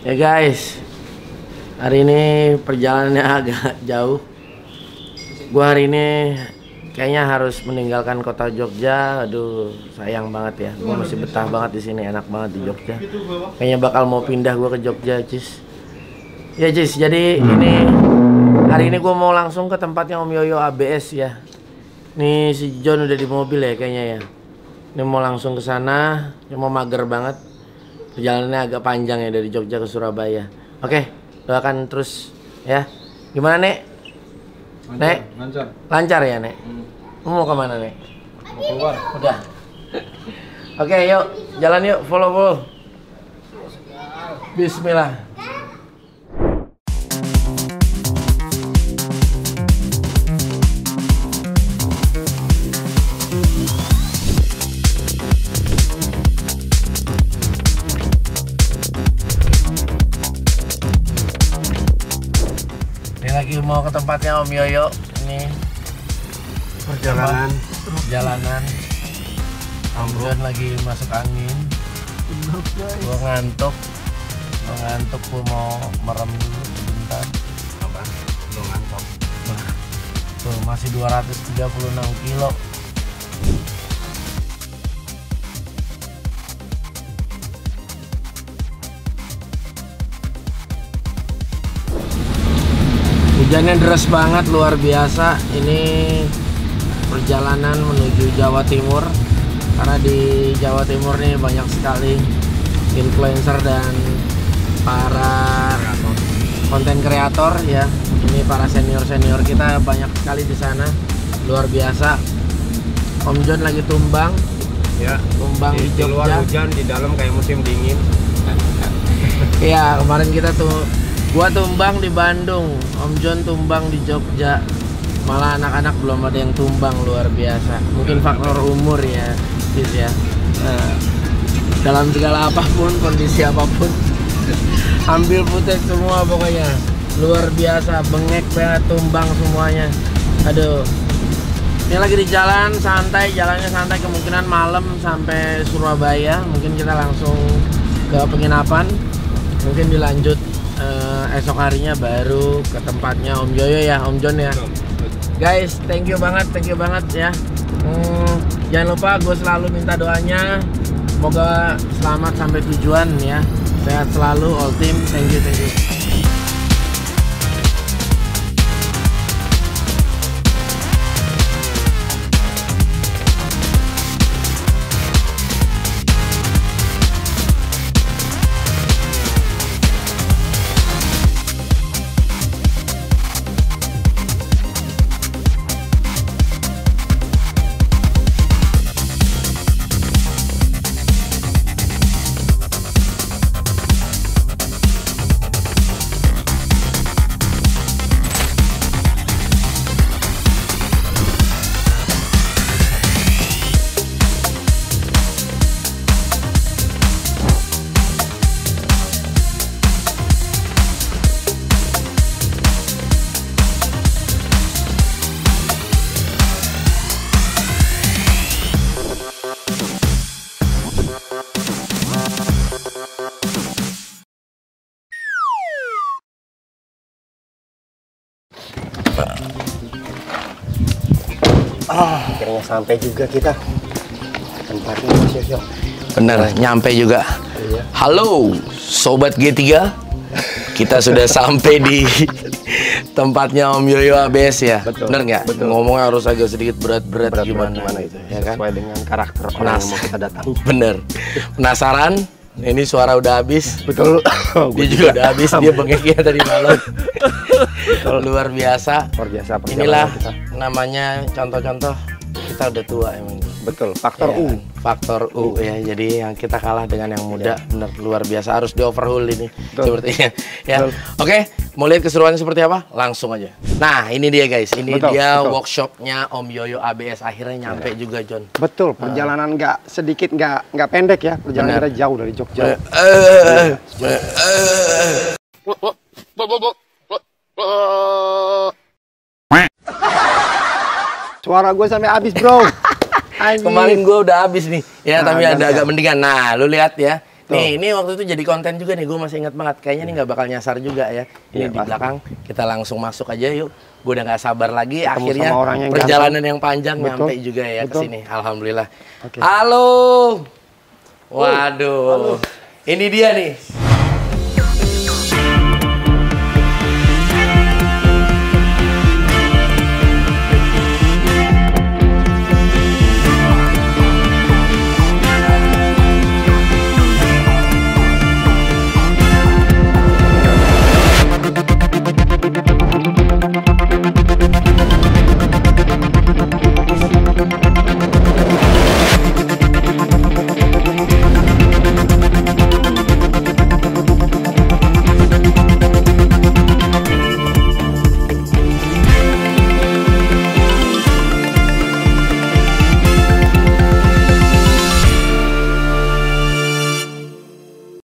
Ya guys, hari ini perjalanannya agak jauh. Gua hari ini kayaknya harus meninggalkan kota Jogja. Aduh, sayang banget ya. Gua masih betah banget di sini, enak banget di Jogja. Kayaknya bakal mau pindah gua ke Jogja, Cis. Ya, Cis. Jadi hari ini gua mau langsung ke tempatnya Om Yoyo ABS ya. Nih si John udah di mobil ya kayaknya ya. Ini mau langsung ke sana. Ini mau mager banget. Perjalanannya agak panjang ya dari Jogja ke Surabaya. Oke, doakan terus ya. Gimana Nek? Nek? Lancar. Lancar ya Nek? Mau kemana Nek? Mau keluar. Udah. Oke, yuk jalan yuk, follow. Bismillah. Lagi mau ke tempatnya Om Yoyo. Ini perjalanan. Om John lagi masuk angin. Gua ngantuk. Gua mau merem dulu sebentar. Apa? Lu ngantuk. Tuh masih 236 kilo. Hujannya deras banget, luar biasa. Ini perjalanan menuju Jawa Timur. Karena di Jawa Timur nih banyak sekali influencer dan para konten kreator ya. Ini para senior kita banyak sekali di sana. Luar biasa. Om John lagi tumbang. Ya, Tumbang di luar Jogja. hujan, di dalam kayak musim dingin. Iya, kemarin kita gua tumbang di Bandung, Om John tumbang di Jogja. Malah anak-anak belum ada yang tumbang, luar biasa. Mungkin faktor umur ya, Cis ya. Nah, dalam segala apapun, kondisi apapun, ambil footage semua pokoknya. Luar biasa, bengek banget, tumbang semuanya. Aduh. Ini lagi di jalan santai, jalannya santai, kemungkinan malam sampai Surabaya. Mungkin kita langsung ke penginapan. Mungkin dilanjut esok harinya baru ke tempatnya Om Yoyo ya, Om John ya. Guys, thank you banget ya. Jangan lupa gue selalu minta doanya. Semoga selamat sampai tujuan ya. Sehat selalu all team. Thank you. Akhirnya sampai juga kita ke tempatnya Mas Yoyo. Bener, nyampe juga. Iya. Halo, Sobat G3. Kita sudah sampai di tempatnya Om Yoyo ABS ya. Betul. Bener nggak? Betul. Ngomongnya harus agak sedikit berat-berat gimana itu ya kan? sesuai dengan karakter orang yang mau kita datang. Bener. Penasaran? Ini suara udah habis. Betul. Dia juga udah habis. Dia bengeknya tadi malam. Luar biasa. Luar biasa perjalanan Inilah kita. namanya contoh-contoh kita udah tua emang. Betul. Faktor Ya, U. Faktor U ya. Jadi yang kita kalah dengan yang muda, bener luar biasa, harus di overhaul ini. Betul. Sepertinya ya. Betul. Oke, mau lihat keseruannya seperti apa? Langsung aja. Nah, ini dia guys. Ini Betul, dia betul. workshopnya Om Yoyo ABS, akhirnya nyampe juga John. Betul. Perjalanan nggak sedikit, nggak pendek ya. Perjalanan Benar. kita jauh dari Jogja. Suara gue sampai habis, bro. Anjir. Kemarin gue udah habis nih. Ya, Nah, tapi ada agak mendingan. Nah, lu lihat ya. Betul. Nih, ini waktu itu jadi konten juga nih, gue masih ingat banget. Kayaknya ini nggak bakal nyasar juga ya. Ini Iya, di pasti. belakang, kita langsung masuk aja yuk. Gue udah nggak sabar lagi. Ketemu Akhirnya sama orang yang perjalanan yang panjang Betul. nyampe juga ya ke Betul. sini. Alhamdulillah. Oke. Halo. Waduh. Ini dia nih.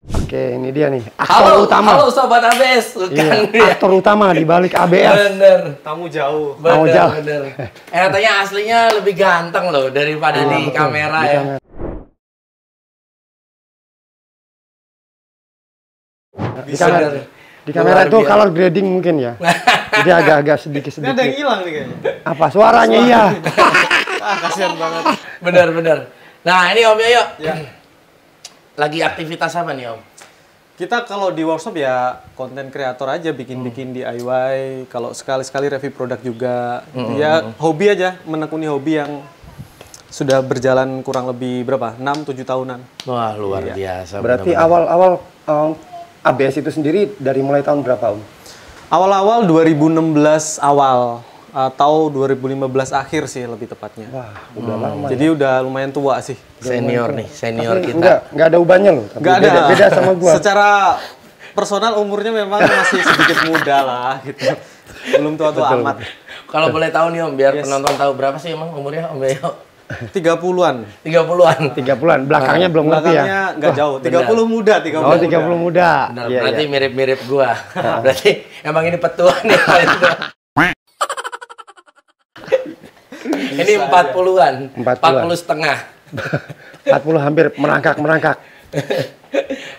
Oke, ini dia nih. Halo, Aktor utama. halo sobat ABS. Bukan Iya, aktor utama di balik ABS. Bener. Tamu jauh. Bener, Mau jauh. bener. Katanya aslinya lebih ganteng loh daripada Iya, di betul. kamera Di ya. kamera. Di Bisa kamera, dari- di kamera luar tuh biasa. color grading mungkin ya. Jadi agak-agak Ini ada yang sedikit-sedikit. hilang nih kayaknya. Apa suaranya iya? Ah, kasihan banget. Bener, bener. Nah, ini Om Yoyo. Ya. Lagi aktivitas apa nih Om? Kita kalau di workshop ya konten kreator aja, bikin-bikin DIY. Kalau sekali-sekali review produk juga. Ya hobi aja, menekuni hobi yang sudah berjalan kurang lebih berapa? 6-7 tahunan. Wah, luar biasa. Berarti bener-bener. awal-awal ABS itu sendiri dari mulai tahun berapa, Om? Awal-awal 2016 awal atau 2015 akhir sih lebih tepatnya. Wah, udah lama. Jadi udah lumayan tua sih. Senior nih, senior Tapi kita. Enggak ada ubannya loh. Tapi Nggak ada. Beda sama gua. Secara personal umurnya memang masih sedikit muda lah gitu. Belum tua-tua amat. Kalau boleh tahu nih Om, biar Yes. penonton tahu berapa sih emang umurnya Om Yoyo? 30-an. 30-an. 30-an, belakangnya belum ngerti ya. Belakangnya nggak jauh. 30 muda, 30 Oh, 30 muda. Benar, Iya, berarti iya. mirip-mirip gua. Berarti emang ini petua nih. Ini 40-an. 40-an. 40 setengah. 40 hampir merangkak.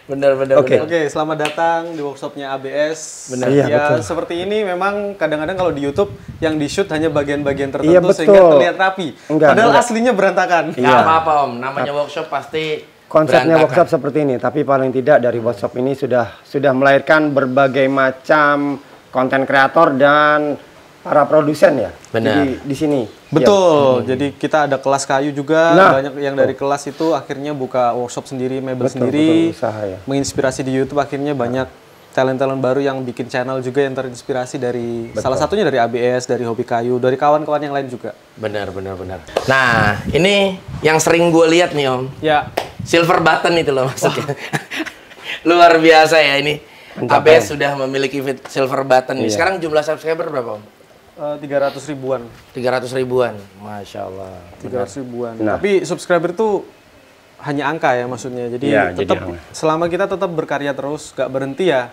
Bener, bener, Oke. bener. Oke, selamat datang di workshopnya ABS. Benar. Iya, Ya, betul. seperti ini memang kadang-kadang kalau di YouTube yang di-shoot hanya bagian-bagian tertentu Iya, betul. sehingga terlihat rapi. Enggak, Padahal enggak. aslinya berantakan. Nggak Iya. apa-apa Om, namanya workshop pasti Konsepnya berantakan. workshop seperti ini, tapi paling tidak dari workshop ini sudah melahirkan berbagai macam konten kreator dan para produsen ya. Benar. Jadi di sini. Betul. Jadi kita ada kelas kayu juga. Nah. Banyak yang dari kelas itu akhirnya buka workshop sendiri, mebel Betul, sendiri. betul, usaha ya. Menginspirasi di YouTube akhirnya banyak talent-talent baru yang bikin channel juga yang terinspirasi dari salah satunya dari ABS, dari hobi kayu, dari kawan-kawan yang lain juga. Benar, benar, benar. Nah, ini yang sering gue lihat nih Om. Ya, Silver button itu loh maksudnya. Luar biasa ya ini. ABS sudah memiliki silver button nih. Iya. Sekarang jumlah subscriber berapa Om? 300 ribuan. 300 ribuan. Masya Allah. 300 ribuan. Nah. Tapi subscriber itu hanya angka ya maksudnya. Jadi Iya, jadi tetap angka. selama kita tetap berkarya terus, gak berhenti ya,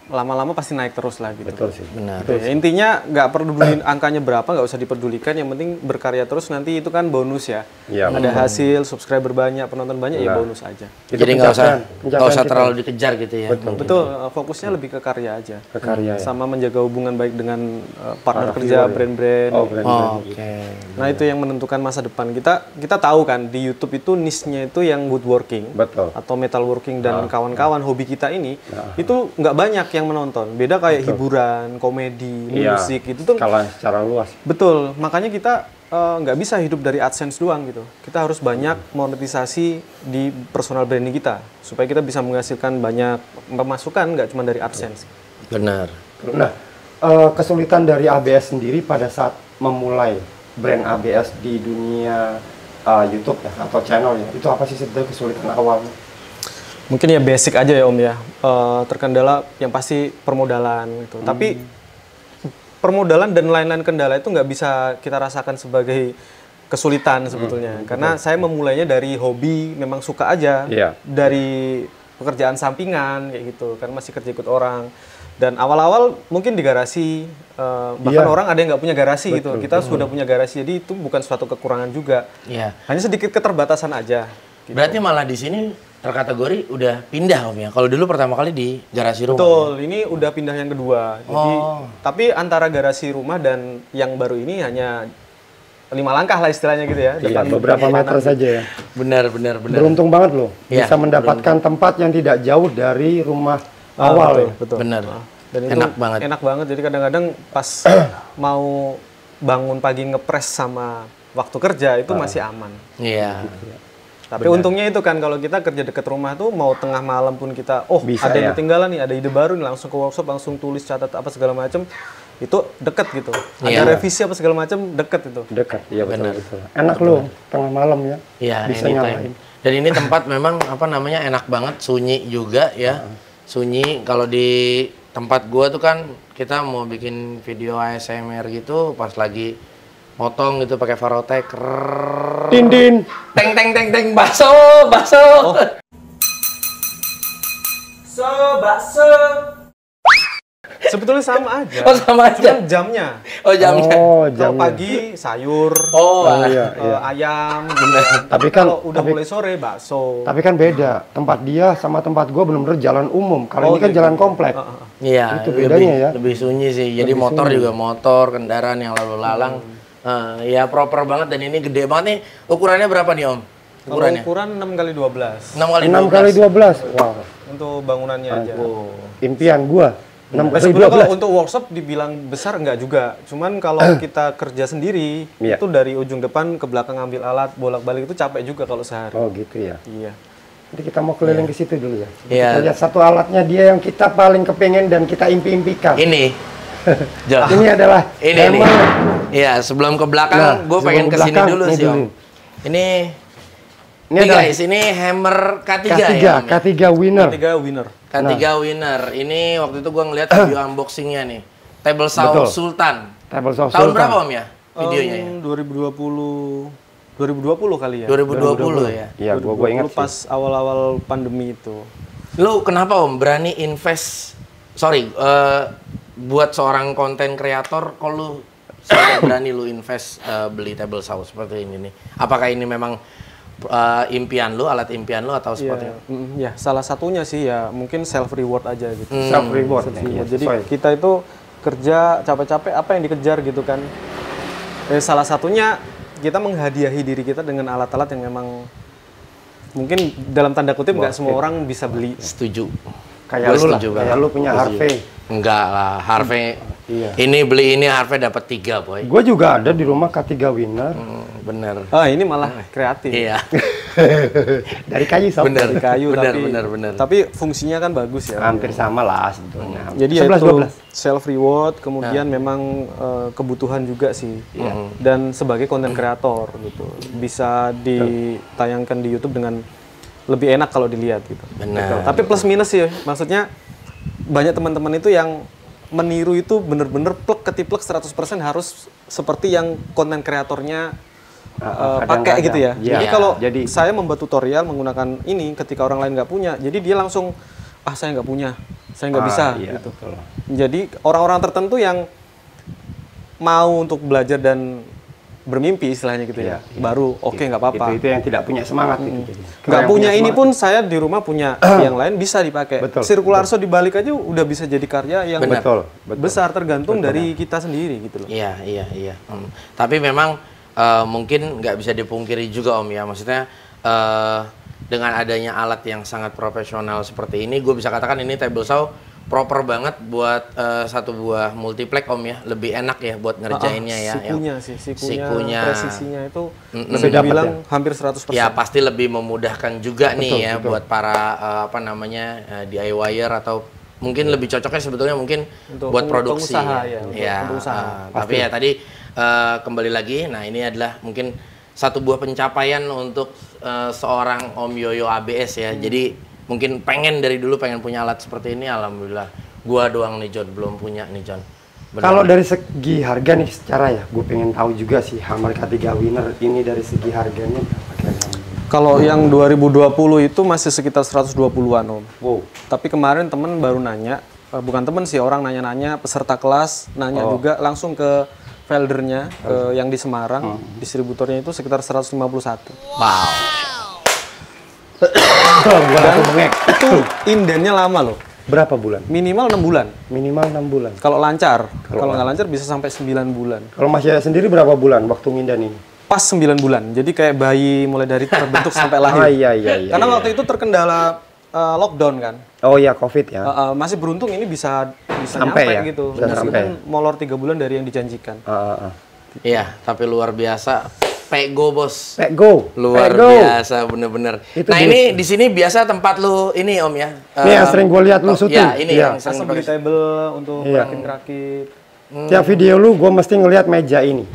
lama-lama pasti naik terus lah gitu. Betul sih. Benar. Ya, intinya nggak peduli angkanya berapa, nggak usah diperdulikan. Yang penting berkarya terus, nanti itu kan bonus ya. Iya, Ada hasil, subscriber banyak, penonton banyak, ya Nah. bonus aja. Itu Jadi nggak usah pencapaian kita. terlalu dikejar gitu ya. Betul, fokusnya lebih ke karya aja. Ke karya ya. Sama menjaga hubungan baik dengan partner Para kerja, viewer ya. brand-brand. Oh, brand-brand. Oke. Nah itu yang menentukan masa depan kita tahu kan di YouTube itu niche-nya itu yang woodworking Betul. atau metalworking dan kawan-kawan hobi kita ini itu nggak banyak yang menonton. Beda kayak hiburan, komedi, Iya. musik itu tuh Skala secara luas. betul. Makanya kita nggak bisa hidup dari AdSense doang gitu. Kita harus banyak monetisasi di personal branding kita supaya kita bisa menghasilkan banyak pemasukan nggak cuma dari AdSense. Benar. Nah, kesulitan dari ABS sendiri pada saat memulai brand ABS di dunia YouTube ya atau channel ya, itu apa sih sebetulnya kesulitan awalnya? Mungkin ya basic aja ya Om ya. Terkendala yang pasti permodalan gitu. Tapi permodalan dan lain-lain kendala itu nggak bisa kita rasakan sebagai kesulitan sebetulnya. Karena saya memulainya dari hobi, memang suka aja. Iya. Dari pekerjaan sampingan kayak gitu. Karena masih kerja ikut orang. Dan awal-awal mungkin di garasi, bahkan Iya. orang ada yang nggak punya garasi gitu. Betul, Kita sudah punya garasi, jadi itu bukan suatu kekurangan juga. Iya. Hanya sedikit keterbatasan aja. Gitu. Berarti malah di sini terkategori udah pindah Om ya. Kalau dulu pertama kali di garasi rumah. Betul, ini udah pindah yang kedua. Jadi, tapi antara garasi rumah dan yang baru ini hanya 5 langkah lah istilahnya gitu ya. Iya, beberapa meter saja ya. Benar. Beruntung banget loh, Iya, bisa mendapatkan tempat yang tidak jauh dari rumah awal ya. Betul. Benar. Dan itu Enak banget. Enak banget. Jadi kadang-kadang pas mau bangun pagi ngepres sama waktu kerja itu masih aman. Iya. Tapi untungnya itu kan kalau kita kerja dekat rumah tuh mau tengah malam pun kita Bisa, ada yang ya. ketinggalan nih, ada ide baru nih, langsung ke workshop, langsung tulis, catat apa segala macam. Itu deket gitu. Iya. Ada revisi apa segala macam deket itu. Dekat, iya Benar. betul. Enak loh, tengah malam ya. Iya, Bisa anytime. nyalain. Dan ini tempat memang apa namanya enak banget, sunyi juga ya. Sunyi. Kalau di tempat gua tuh kan kita mau bikin video ASMR gitu pas lagi motong gitu pakai Varotek. Din. Teng bakso. Bakso. Sebetulnya sama aja. Oh, sama aja. Cuman jamnya. Oh, jamnya. Oh, Kalau jamnya. pagi sayur, Oh, iya. ayam, gitu. Tapi kan Kalau udah mulai sore bakso. Tapi kan beda, tempat dia sama tempat gua benar-benar jalan umum. Kalau ini kan jalan komplek. Iya, Itu bedanya ya. lebih sunyi sih. Jadi motor juga motor, kendaraan yang lalu lalang. Ya proper banget dan ini gede banget nih. Ukurannya berapa nih Om? Kalau ukuran 6x12 6 kali 6 kali 12. Wow. untuk bangunannya aja. Impian gua. 6 kali Sebenarnya kalau 12. untuk workshop dibilang besar enggak juga. Cuman kalau kita kerja sendiri, Iya. itu dari ujung depan ke belakang ambil alat, bolak-balik itu capek juga kalau sehari. Oh gitu ya. Iya. Jadi kita mau keliling ke situ dulu ya. Iya. Kita lihat satu alatnya dia yang kita paling kepengen dan kita impi-impikan. Ini. Jel. Ini adalah Ini nih. hammer. Iya, sebelum ke belakang Nah, gue sebelum pengen ke kesini belakang, dulu nih sih Om. dulu. Ini Ini adalah guys, ini hammer K3, K3, ya Om? K3 winner. Tiga winner. K3 winner. Ini waktu itu gue ngeliat video unboxingnya nih. Table saw Betul. Sultan. Table saw Tahun Sultan. berapa Om ya videonya ya? 2020 kali ya. 2020 ya. Iya, gua ingat 2020 sih. pas awal-awal pandemi itu. Lu kenapa Om berani invest? Buat seorang konten kreator, kok lu sampai berani lu invest beli table saw seperti ini nih? Apakah ini memang impian lu, alat impian lu atau seperti apa? Ya, salah satunya sih ya mungkin self reward aja gitu. Self reward. Iya, jadi kita itu kerja capek-capek apa yang dikejar gitu kan. Salah satunya kita menghadiahi diri kita dengan alat-alat yang memang mungkin dalam tanda kutip nggak semua orang bisa beli. Setuju. Kayak Gua lu lah, setuju kayak banget. lu punya Gua Harvey. Enggak lah, Harvey. Iya. Ini beli ini Harvey dapat 3 boy. Gue juga ada di rumah K3 winner. Bener. Ini malah kreatif. Iya. Dari kayu sob. Bener. Dari kayu Bener, tapi bener. tapi fungsinya kan bagus ya. Hampir sama lah sebetulnya. Jadi ya 11, itu 12. self reward, kemudian memang kebutuhan juga sih. Dan sebagai konten kreator gitu. Bisa ditayangkan di YouTube dengan lebih enak kalau dilihat gitu. Benar. Tapi plus minus sih, maksudnya banyak teman-teman itu yang meniru itu bener-bener plek ketiplek 100% harus seperti yang konten kreatornya pakai gitu ya. Iya. Jadi kalau Jadi- saya membuat tutorial menggunakan ini ketika orang lain nggak punya, jadi dia langsung saya nggak punya, saya nggak bisa iya, gitu. betul. Jadi orang-orang tertentu yang mau untuk belajar dan bermimpi istilahnya gitu ya, Iya, iya. baru oke nggak apa-apa. Itu yang tidak punya semangat gitu. Jadi, kalau Nggak yang punya ini semangat- pun saya di rumah punya yang lain bisa dipakai. Betul, Sirkularso dibalik aja udah bisa jadi karya yang Benar. betul. besar tergantung dari kita sendiri gitu loh. Iya. Tapi memang mungkin nggak bisa dipungkiri juga Om ya. Maksudnya dengan adanya alat yang sangat profesional seperti ini, gue bisa katakan ini table saw proper banget buat satu buah multiplex Om ya. Lebih enak ya buat ngerjainnya ya. Sikunya, presisinya itu Mm-mm. bisa dibilang hampir 100%. Ya pasti lebih memudahkan juga nih Betul, ya betul. buat para DIY-er atau mungkin lebih cocoknya sebetulnya mungkin Untuk buat produksi. pengusaha ya, untuk usaha. Tapi ya tadi kembali lagi, nah ini adalah mungkin satu buah pencapaian untuk seorang Om Yoyo ABS ya. Jadi mungkin dari dulu pengen punya alat seperti ini, alhamdulillah. Gua doang nih John belum punya nih John. Benar. Kalau dari segi harga nih secara ya, gue pengen tahu juga sih Hammer K3 winner ini dari segi harganya berapa kira-kira? Kalau yang 2020 itu masih sekitar 120-an Om. Wow. Tapi kemarin temen baru nanya, bukan temen sih, orang nanya-nanya, peserta kelas nanya juga langsung ke foldernya yang di Semarang, distributornya itu sekitar 151. Wow. Bukan aku bengek. Itu indennya lama loh. Berapa bulan? Minimal 6 bulan. Minimal 6 bulan. Kalau lancar. Kalau nggak lancar bisa sampai 9 bulan. Kalau Mas Yaya sendiri berapa bulan waktu ngindan ini? Pas 9 bulan. Jadi kayak bayi mulai dari terbentuk sampai lahir. Iya. Karena waktu itu terkendala lockdown kan. Oh iya, COVID ya. Masih beruntung ini bisa Sampai nyampe ya? gitu. Bisa Meskipun sampai. molor 3 bulan dari yang dijanjikan. Iya, tapi luar biasa. Pego bos. Go. Luar biasa bener-bener. Itu Nah ini di sini biasa tempat lu ini Om ya. Ini yang sering gue lihat lu syuting. Ya ini Iya. yang sering Custom beli table untuk Iya. rakit-rakit. Tiap video lu gue mesti ngelihat meja ini.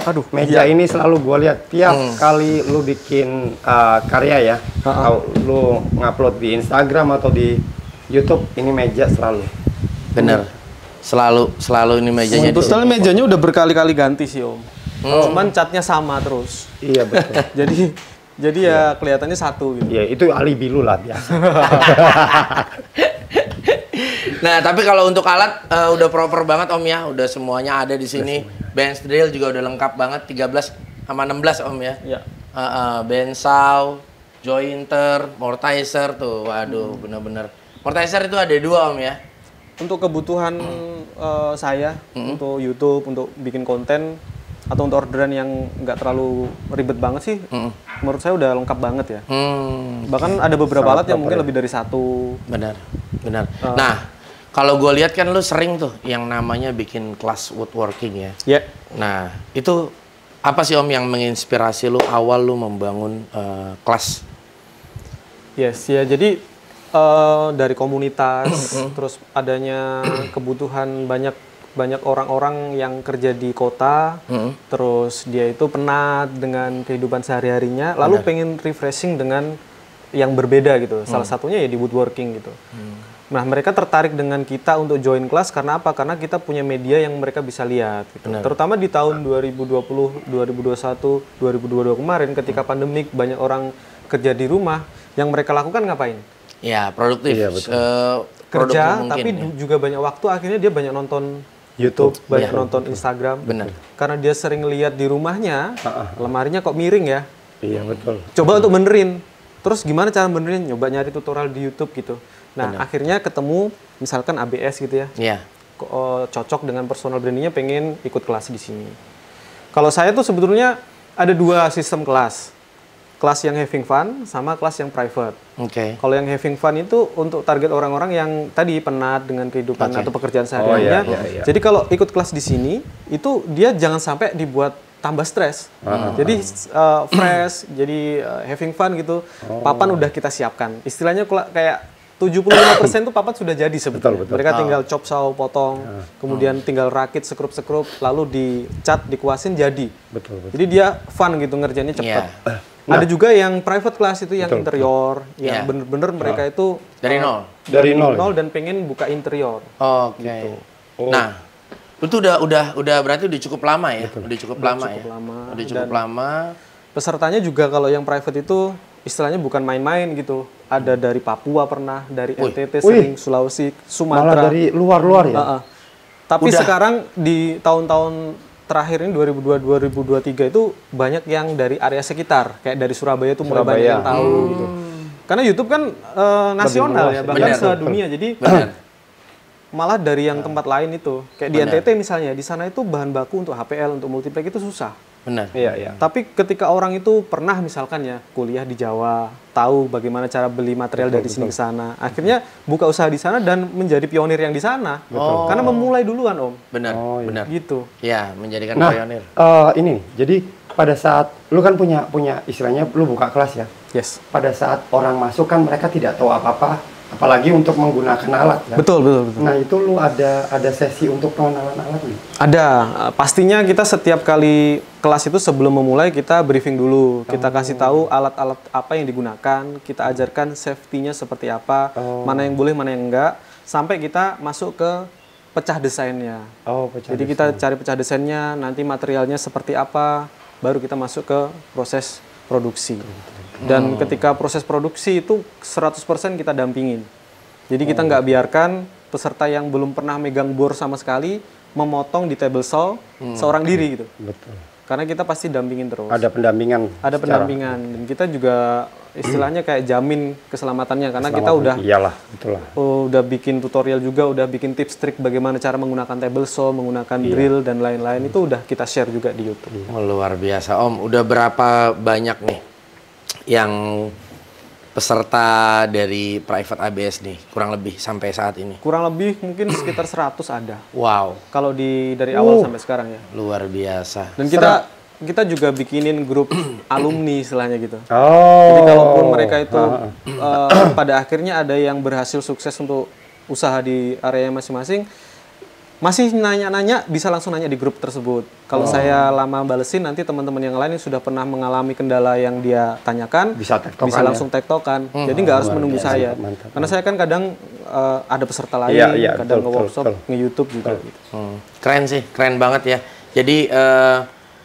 Aduh, Meja ini selalu gue lihat tiap kali lu bikin karya ya. Atau lu ngupload di Instagram atau di YouTube, ini meja selalu. Bener. Selalu ini mejanya. Total mejanya udah berkali-kali ganti sih Om. Cuman catnya sama terus. Iya betul. jadi ya kelihatannya satu gitu. Iya, itu alibi lu lah biasa. Nah, tapi kalau untuk alat udah proper banget Om ya, udah semuanya ada di sini. Bench drill juga udah lengkap banget 13 sama 16 Om ya. Iya. Bench saw, jointer, mortizer tuh. Waduh, bener-bener. Mortizer itu ada 2 Om ya. Untuk kebutuhan saya untuk YouTube, untuk bikin konten atau untuk orderan yang nggak terlalu ribet banget sih, menurut saya udah lengkap banget ya. Bahkan ada beberapa alat yang mungkin lebih dari satu. Benar. Nah, kalau gue lihat kan lu sering tuh yang namanya bikin kelas woodworking ya. Ya. Nah, itu apa sih Om yang menginspirasi lu awal lu membangun kelas? Yes, ya jadi dari komunitas, terus adanya kebutuhan banyak orang-orang yang kerja di kota, terus dia itu penat dengan kehidupan sehari-harinya, lalu pengen refreshing dengan yang berbeda gitu. Salah satunya ya di woodworking gitu. Nah, mereka tertarik dengan kita untuk join kelas karena apa? Karena kita punya media yang mereka bisa lihat gitu. Terutama di tahun 2020, 2021, 2022 kemarin ketika pandemik banyak orang kerja di rumah, yang mereka lakukan ngapain? Ya, produktif. Iya, betul. Kerja, mungkin, tapi ya. juga banyak waktu, akhirnya dia banyak nonton YouTube, banyak nonton Instagram. Benar. Karena dia sering lihat di rumahnya, lemarinya kok miring ya. Iya betul. Coba untuk benerin. Terus gimana cara benerin? Nyoba nyari tutorial di YouTube gitu. Nah, akhirnya ketemu misalkan ABS gitu ya. Iya. Cocok dengan personal brandingnya, pengen ikut kelas di sini. Kalau saya tuh sebetulnya ada 2 sistem kelas. Kelas yang having fun sama kelas yang private. Oke. Kalau yang having fun itu untuk target orang-orang yang tadi penat dengan kehidupan atau pekerjaan sehari-harinya. iya. Jadi kalau ikut kelas di sini, itu dia jangan sampai dibuat tambah stres. Jadi fresh, jadi having fun gitu. Papan udah kita siapkan. Istilahnya kayak 75% tuh papan sudah jadi sebetulnya. Betul. Mereka tinggal chop saw, potong, kemudian tinggal rakit, sekrup-sekrup, lalu dicat, dikuasin jadi. Betul. Jadi dia fun gitu ngerjainnya cepat. Iya. Ada juga yang private class itu yang interior, yang Iya. bener-bener mereka itu Dari nol. Dari nol. dan pengen buka interior. Oke. Gitu. Nah, itu udah berarti udah cukup lama ya? Udah cukup lama ya? lama. Udah cukup Dan lama. pesertanya juga kalau yang private itu istilahnya bukan main-main gitu. Ada dari Papua pernah, dari NTT sering, Sulawesi, Malah Sumatera. dari luar-luar ya. Tapi Udah. sekarang di tahun-tahun terakhir ini 2022-2023 itu banyak yang dari area sekitar, kayak dari Surabaya itu mulai Surabaya. banyak yang tahu gitu. Karena YouTube kan nasional luas ya, ya. bahkan Benar. sedunia. Jadi Benar. malah dari yang tempat lain itu, kayak di Benar. NTT misalnya, di sana itu bahan baku untuk HPL, untuk multiplek itu susah. Benar. Iya. Tapi ketika orang itu pernah misalkan ya kuliah di Jawa, tahu bagaimana cara beli material dari sini ke sana, akhirnya buka usaha di sana dan menjadi pionir yang di sana. Karena memulai duluan Om. Benar. Oh, iya. Benar. Gitu. Ya, menjadikan Nah, pionir. ini nih, jadi pada saat lu kan punya istilahnya lu buka kelas ya. Yes. Pada saat orang masuk kan mereka tidak tahu apa-apa, apalagi untuk menggunakan alat ya. Betul. Nah, itu lu ada sesi untuk pengenalan alat nih. Ada, pastinya kita setiap kali kelas itu sebelum memulai kita briefing dulu. Kita kasih tahu alat-alat apa yang digunakan, kita ajarkan safety-nya seperti apa, mana yang boleh, mana yang enggak, sampai kita masuk ke pecah desainnya. Jadi kita cari pecah desainnya, nanti materialnya seperti apa, baru kita masuk ke proses produksi. Dan ketika proses produksi itu 100% kita dampingin. Jadi kita nggak biarkan peserta yang belum pernah megang bor sama sekali memotong di table saw seorang diri gitu. Betul. Karena kita pasti dampingin terus. Ada pendampingan. Ada pendampingan dan kita juga istilahnya kayak jamin keselamatannya karena kita udah iyalah, betul lah. Udah bikin tutorial juga, udah bikin tips trik bagaimana cara menggunakan table saw, menggunakan drill dan lain-lain itu udah kita share juga di YouTube. Oh, luar biasa Om. Udah berapa banyak nih yang peserta dari private ABS nih kurang lebih sampai saat ini? Kurang lebih mungkin sekitar 100 ada. Wow. Kalau dari awal sampai sekarang ya. Luar biasa. Dan kita juga bikinin grup alumni istilahnya gitu. Oh. Jadi kalaupun mereka itu pada akhirnya ada yang berhasil sukses untuk usaha di area masing-masing, masih nanya-nanya bisa langsung nanya di grup tersebut. Kalau saya lama balesin, nanti teman-teman yang lain yang sudah pernah mengalami kendala yang dia tanyakan bisa langsung tektokan. Jadi nggak harus menunggu saya. Mantap. Karena saya kan kadang ada peserta lain, kadang nge-workshop, nge-YouTube juga. Gitu. Keren sih, keren banget ya. Jadi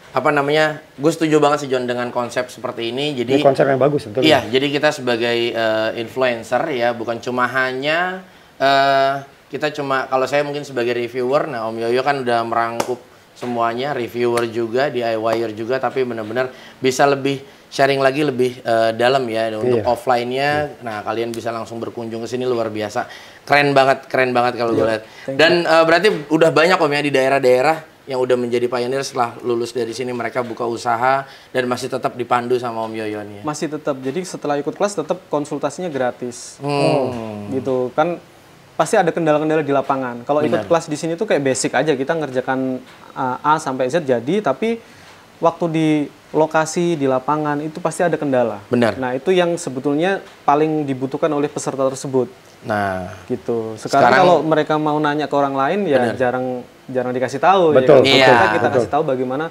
apa namanya? Gue setuju banget sih John dengan konsep seperti ini. Jadi ini konsep yang bagus betul. Iya, jadi kita sebagai influencer ya, bukan cuma hanya kita cuma, kalau saya mungkin sebagai reviewer, nah Om Yoyo kan udah merangkup semuanya, reviewer juga, DIYer juga, tapi benar-benar bisa lebih sharing lagi lebih dalam ya untuk offline-nya. Nah, kalian bisa langsung berkunjung ke sini, luar biasa. Keren banget kalau gue lihat. Dan berarti udah banyak Om ya di daerah-daerah yang udah menjadi pioneer setelah lulus dari sini, mereka buka usaha dan masih tetap dipandu sama Om Yoyo nih. Masih tetap. Jadi setelah ikut kelas tetap konsultasinya gratis. Gitu kan. Pasti ada kendala-kendala di lapangan. Kalau ikut kelas di sini tuh kayak basic aja, kita ngerjakan A sampai Z jadi, tapi waktu di lokasi di lapangan itu pasti ada kendala. Benar. Nah, itu yang sebetulnya paling dibutuhkan oleh peserta tersebut. Nah, gitu. Sekarang kalau mereka mau nanya ke orang lain ya jarang dikasih tahu. Betul. Ya. Kita kasih tahu bagaimana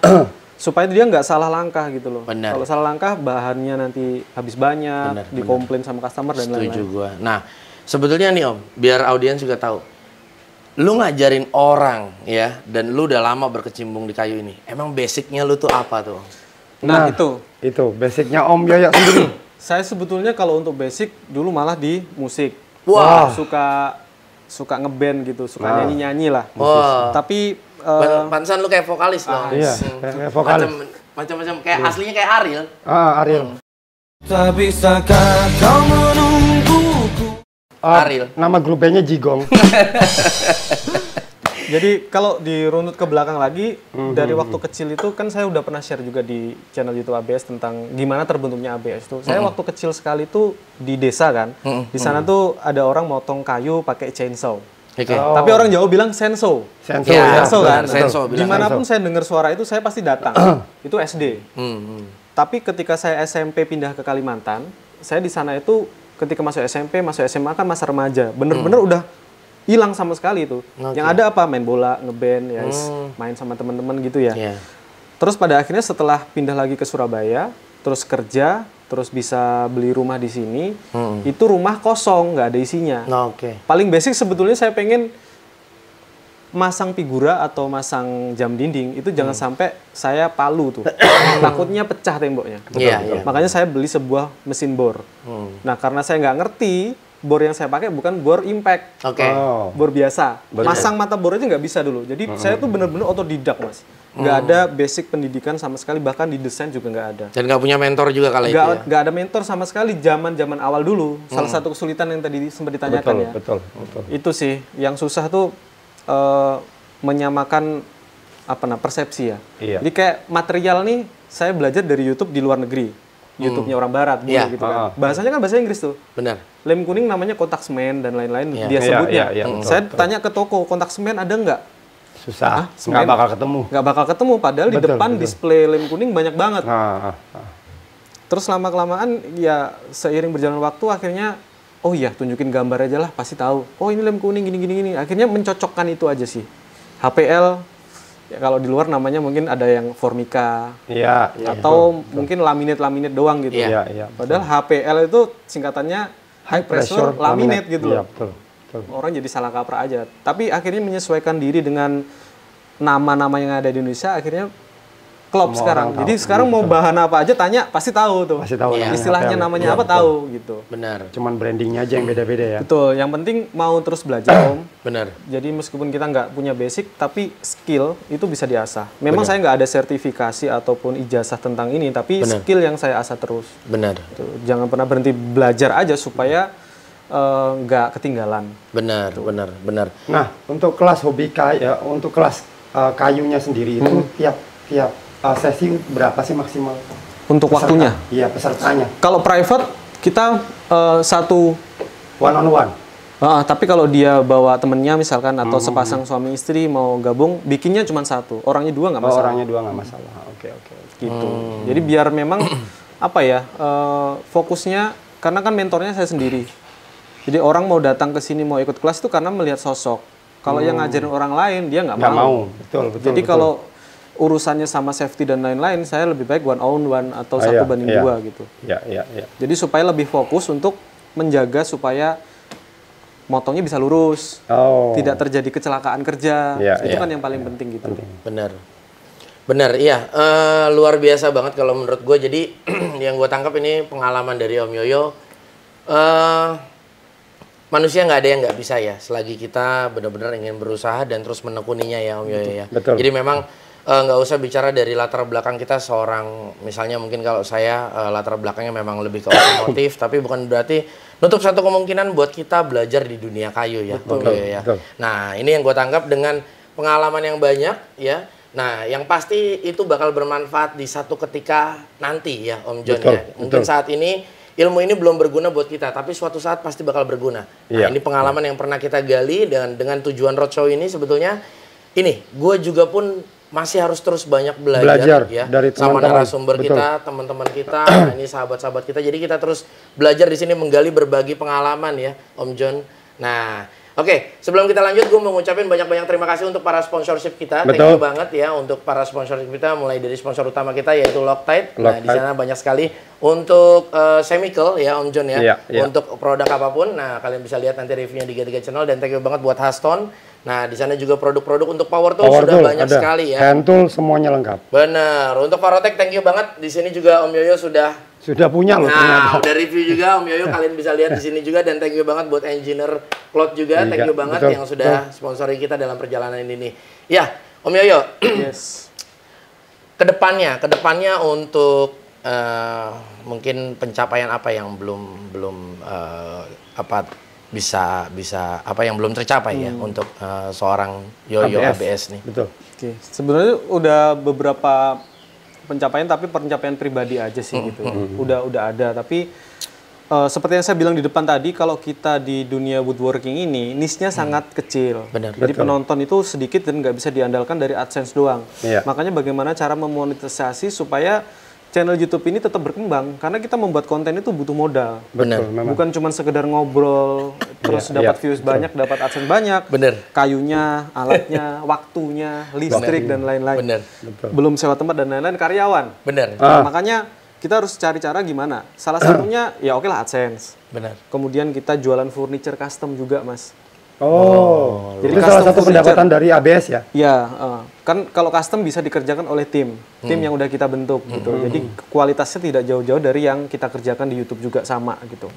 supaya dia nggak salah langkah gitu loh. Benar. Kalau salah langkah bahannya nanti habis banyak, dikomplain sama customer dan lain-lain. Setuju gua. Nah, sebetulnya nih Om, biar audiens juga tahu, lu ngajarin orang ya, dan lu udah lama berkecimpung di kayu ini. Emang basicnya lu tuh apa tuh? Nah, itu basicnya Om Yoyo sendiri. Saya sebetulnya kalau untuk basic dulu malah di musik. Wah. Suka ngeband gitu, suka nyanyi-nyanyi lah. Wah. Tapi pantesan lu kayak vokalis loh. Iya, kayak vokalis. Macam-macam kayak aslinya kayak Ariel. Ariel. Tak bisakah kau menungguku? Ariel. Nama grup bandnya Jigong. Jadi kalau dirunut ke belakang lagi, dari waktu kecil itu kan saya udah pernah share juga di channel YouTube ABS tentang gimana terbentuknya ABS itu. Saya waktu kecil sekali tuh di desa kan, di sana tuh ada orang motong kayu pakai chainsaw. Tapi orang Jawa bilang senso. Senso Ya, Senso kan. senso, bilang Dimanapun saya dengar suara itu saya pasti datang. Itu SD. Tapi ketika saya SMP pindah ke Kalimantan, saya di sana itu ketika masuk SMP, masuk SMA kan masa remaja. Bener-bener udah hilang sama sekali itu. Yang ada apa? Main bola, ngeband, ya, main sama teman-teman gitu ya. Terus pada akhirnya setelah pindah lagi ke Surabaya, terus kerja, terus bisa beli rumah di sini, itu rumah kosong, nggak ada isinya. Paling basic sebetulnya saya pengen masang figura atau masang jam dinding itu jangan sampai saya palu tuh. Takutnya pecah temboknya. Makanya saya beli sebuah mesin bor. Nah, karena saya nggak ngerti, bor yang saya pakai bukan bor impact, bor biasa. Masang mata bor aja nggak bisa dulu. Jadi saya tuh bener-bener otodidak Mas. Nggak ada basic pendidikan sama sekali, bahkan di desain juga nggak ada. Dan nggak punya mentor juga kali itu ya? Nggak ada mentor sama sekali zaman awal dulu. Salah satu kesulitan yang tadi sempat ditanyakan betul. Itu sih yang susah tuh menyamakan persepsi ya. Jadi kayak material nih saya belajar dari YouTube di luar negeri. YouTube-nya orang barat gitu kan. Bahasanya kan bahasa Inggris tuh. Benar. Lem kuning namanya kontak semen dan lain-lain dia sebutnya. Saya tanya ke toko, kontak semen ada nggak? Susah, nggak bakal ketemu. Nggak bakal ketemu, padahal di depan display lem kuning banyak banget. Terus lama-kelamaan ya seiring berjalan waktu akhirnya, oh iya tunjukin gambar aja lah, pasti tahu. Oh ini lem kuning gini. Akhirnya mencocokkan itu aja sih. HPL, ya kalau di luar namanya mungkin ada yang Formica, atau mungkin laminate doang gitu. Padahal HPL itu singkatannya High Pressure Laminate gitu loh. Orang jadi salah kaprah aja. Tapi akhirnya menyesuaikan diri dengan nama-nama yang ada di Indonesia, akhirnya klop Semua sekarang. orang tahu. Jadi sekarang mau bahan apa aja tanya pasti tahu tuh. Pasti tahu Iya. Istilahnya apa, namanya apa betul. tahu gitu. Benar. Cuman brandingnya aja yang beda-beda ya. Betul. Yang penting mau terus belajar Om. Benar. Jadi meskipun kita nggak punya basic, tapi skill itu bisa diasah. Memang saya nggak ada sertifikasi ataupun ijazah tentang ini, tapi Benar. skill yang saya asah terus. Benar. Tuh, jangan pernah berhenti belajar aja supaya nggak ketinggalan. Benar, benar, benar. Nah, untuk kelas hobi kayu, untuk kelas kayunya sendiri itu tiap sesi berapa sih maksimal? Untuk waktunya. Iya, pesertanya. Kalau private kita satu. One on one. Tapi kalau dia bawa temennya misalkan atau sepasang suami istri mau gabung, bikinnya cuma satu. Orangnya dua nggak masalah. Orangnya dua nggak masalah. Oke. Gitu. Jadi biar memang apa ya fokusnya, karena kan mentornya saya sendiri. Jadi orang mau datang ke sini mau ikut kelas itu karena melihat sosok. Kalau yang ngajarin orang lain dia nggak mau. Betul. Jadi kalau urusannya sama safety dan lain-lain, saya lebih baik one on one atau satu banding dua gitu. Iya. Jadi supaya lebih fokus untuk menjaga supaya motongnya bisa lurus, tidak terjadi kecelakaan kerja. Itu kan yang paling penting gitu. Benar. Benar, iya. Luar biasa banget kalau menurut gue. Jadi yang gue tangkap ini pengalaman dari Om Yoyo. Manusia nggak ada yang nggak bisa ya, selagi kita benar-benar ingin berusaha dan terus menekuninya ya Om Yoyo ya. Betul. Jadi memang nggak usah bicara dari latar belakang kita seorang, misalnya mungkin kalau saya latar belakangnya memang lebih ke otomotif, tapi bukan berarti nutup satu kemungkinan buat kita belajar di dunia kayu ya Om Yoyo ya. Betul. Nah ini yang gue tangkap dengan pengalaman yang banyak ya. Nah yang pasti itu bakal bermanfaat di satu ketika nanti ya Om John ya. Mungkin saat ini ilmu ini belum berguna buat kita, tapi suatu saat pasti bakal berguna. Nah, ini pengalaman yang pernah kita gali dengan tujuan roadshow ini sebetulnya ini, gue juga pun masih harus terus banyak belajar ya dari sama teman-teman. narasumber kita, teman-teman kita, ini sahabat-sahabat kita. Jadi kita terus belajar di sini menggali berbagi pengalaman ya, Om John. Nah, oke, sebelum kita lanjut, gue mau ngucapin banyak-banyak terima kasih untuk para sponsorship kita. Thank you banget ya untuk para sponsorship kita, mulai dari sponsor utama kita yaitu Loctite. Nah, di sana banyak sekali untuk Chemical ya Om John ya, untuk produk apapun. Nah, kalian bisa lihat nanti reviewnya di G3 Channel, dan thank you banget buat Haston. Nah, di sana juga produk-produk untuk Power Tool sudah banyak sekali ya. Hand tool semuanya lengkap. Benar. Untuk Varotech thank you banget. Di sini juga Om Yoyo sudah punya loh. Nah, udah review juga Om Yoyo, kalian bisa lihat di sini juga, dan thank you banget buat Engineer Cloud juga, thank you banget yang sudah sponsori kita dalam perjalanan ini. Ya, Om Yoyo. Yes. Kedepannya untuk mungkin pencapaian apa yang belum bisa apa yang belum tercapai ya untuk seorang Yoyo ABS nih. Betul. Oke, sebenarnya udah beberapa pencapaian, tapi pencapaian pribadi aja sih gitu. Udah ada, tapi seperti yang saya bilang di depan tadi, kalau kita di dunia woodworking ini niche-nya sangat kecil. Benar. Jadi penonton itu sedikit dan nggak bisa diandalkan dari AdSense doang. Makanya bagaimana cara memonetisasi supaya channel YouTube ini tetap berkembang, karena kita membuat konten itu butuh modal. Benar. Bukan cuma sekedar ngobrol terus dapat views banyak, dapat AdSense banyak. Benar. Kayunya, alatnya, waktunya, listrik dan lain-lain. Benar. Belum sewa tempat dan lain-lain, karyawan. Benar. Nah, makanya kita harus cari cara gimana. Salah satunya ya oke lah AdSense. Benar. Kemudian kita jualan furniture custom juga, Mas. Jadi Jadi salah custom satu furniture. pendapatan dari ABS ya? Ya, kan kalau custom bisa dikerjakan oleh tim yang udah kita bentuk gitu. Jadi kualitasnya tidak jauh-jauh dari yang kita kerjakan di YouTube juga sama gitu.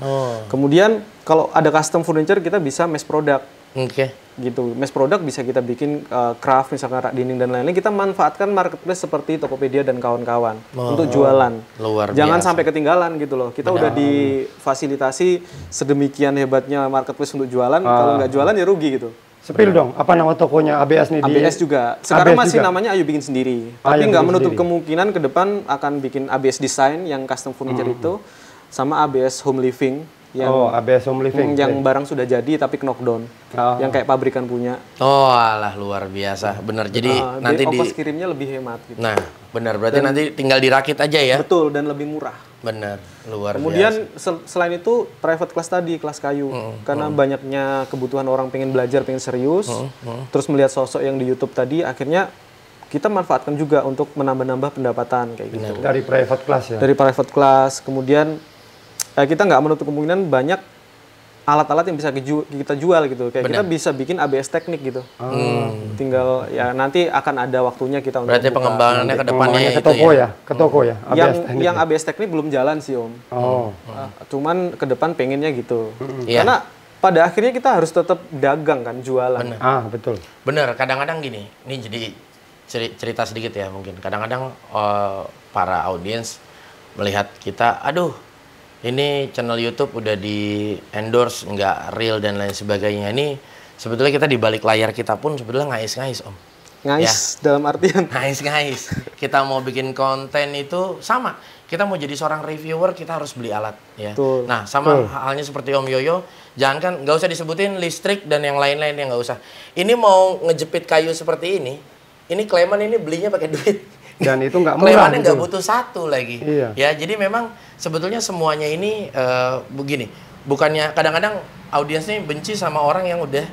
Kemudian kalau ada custom furniture kita bisa mass product. Oke. Gitu. Mass product bisa kita bikin craft misalkan rak dinding dan lain-lain. Kita manfaatkan marketplace seperti Tokopedia dan kawan-kawan untuk jualan. Luar Jangan biasa. sampai ketinggalan gitu loh. Kita udah difasilitasi sedemikian hebatnya marketplace untuk jualan. Kalau nggak jualan ya rugi gitu. Spill dong, apa nama tokonya ABS nih? ABS juga. Sekarang ABS masih juga? namanya Ayo Bikin Sendiri. Tapi Ayo nggak Bikin menutup Sendiri. kemungkinan ke depan akan bikin ABS Design yang custom furniture itu, sama ABS Home Living yang ABS Home Living. yang barang sudah jadi tapi knockdown. Yang kayak pabrikan punya. Oh, alah luar biasa. Benar. Jadi nanti ongkos kirimnya lebih hemat gitu. Nah, benar. Berarti nanti tinggal dirakit aja ya. Betul, dan lebih murah. Benar. Luar Kemudian biasa. selain itu private class tadi, kelas kayu. Karena banyaknya kebutuhan orang pengen belajar, pengen serius. Terus melihat sosok yang di YouTube tadi, akhirnya kita manfaatkan juga untuk menambah-nambah pendapatan kayak gitu. Dari private class ya? Dari private class. Kemudian kita nggak menutup kemungkinan banyak alat-alat yang bisa kita jual gitu. Kayak Bener. kita bisa bikin ABS teknik gitu. Tinggal ya nanti akan ada waktunya kita untuk Berarti buka. pengembangannya ke depannya Pengembangannya ke itu toko ya. ya, ke toko ya. Yang ABS teknik belum jalan sih Om. Oh. Cuman ke depan pengennya gitu. Iya. Karena pada akhirnya kita harus tetap dagang kan, jualan. Bener. Betul. Bener, kadang-kadang gini, ini jadi cerita sedikit ya mungkin. Kadang-kadang para audiens melihat kita, aduh ini channel YouTube udah di endorse, nggak real dan lain sebagainya. Ini sebetulnya kita di balik layar kita pun sebetulnya ngais-ngais Om. Ngais dalam artian. Ngais-ngais. Kita mau bikin konten itu sama. Kita mau jadi seorang reviewer, kita harus beli alat ya. Betul. Nah, sama halnya seperti Om Yoyo, jangan kan nggak usah disebutin listrik dan yang lain-lain yang nggak usah. Ini mau ngejepit kayu seperti ini klaiman ini belinya pakai duit. Dan itu nggak murah. Klaimannya nggak gitu. butuh satu lagi. Iya. Ya, jadi memang sebetulnya semuanya ini begini. Bukannya kadang-kadang audiens ini benci sama orang yang udah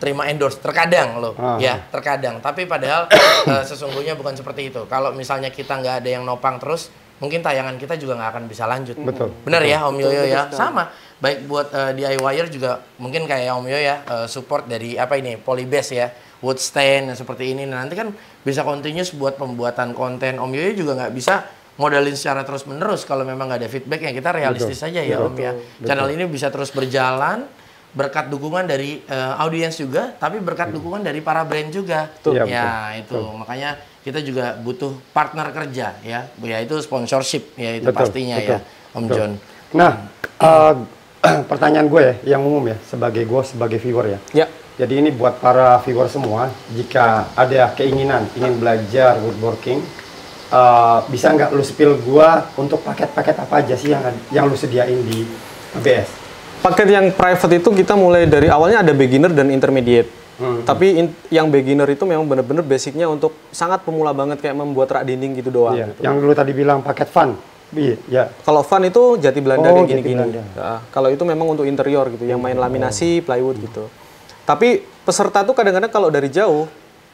terima endorse. Terkadang loh, ya terkadang. Tapi padahal sesungguhnya bukan seperti itu. Kalau misalnya kita nggak ada yang nopang terus, mungkin tayangan kita juga nggak akan bisa lanjut. Betul. Bener ya Om Yoyo ya. Sama. Baik buat DIYer juga mungkin kayak Om Yoyo ya support dari apa ini Polybase ya, wood stand seperti ini. Nah, nanti kan bisa continuous buat pembuatan konten. Om Yoyo juga nggak bisa modalin secara terus menerus kalau memang nggak ada feedback ya. Kita realistis saja ya Om ya. Channel ini bisa terus berjalan berkat dukungan dari audiens juga, tapi berkat dukungan dari para brand juga. Betul. Ya, itu makanya kita juga butuh partner kerja ya, yaitu sponsorship ya itu pastinya ya Om John. Nah, pertanyaan gue ya, yang umum ya, sebagai viewer ya. Ya. Jadi ini buat para viewer semua, jika ada keinginan ingin belajar woodworking, bisa nggak lu spill gua untuk paket-paket apa aja sih yang lu sediain di ABS? Paket yang private itu kita mulai dari awalnya ada beginner dan intermediate. Tapi yang beginner itu memang benar-benar basicnya untuk sangat pemula banget kayak membuat rak dinding gitu doang. Iya. Gitu. Yang lu tadi bilang paket fun. Iya. Kalau fun itu jati Belanda Oh, kayak jati gini-gini. Belanda. Nah, kalau itu memang untuk interior gitu, yang main laminasi, plywood gitu. Tapi peserta tuh kadang-kadang kalau dari jauh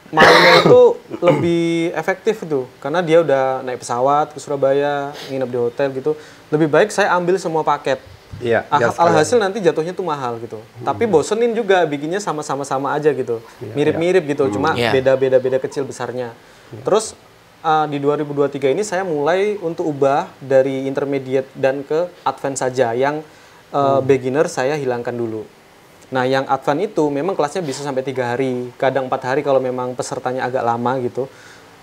maunya itu lebih efektif itu, karena dia udah naik pesawat ke Surabaya, nginep di hotel gitu. Lebih baik saya ambil semua paket. Iya. Alhasil nanti jatuhnya tuh mahal gitu. Tapi bosenin juga bikinnya sama-sama aja gitu. Mirip-mirip gitu, cuma beda-beda kecil besarnya. Terus di 2023 ini saya mulai untuk ubah dari intermediate dan ke advance saja. Yang beginner saya hilangkan dulu. Nah, yang advance itu memang kelasnya bisa sampai 3 hari, kadang 4 hari kalau memang pesertanya agak lama gitu.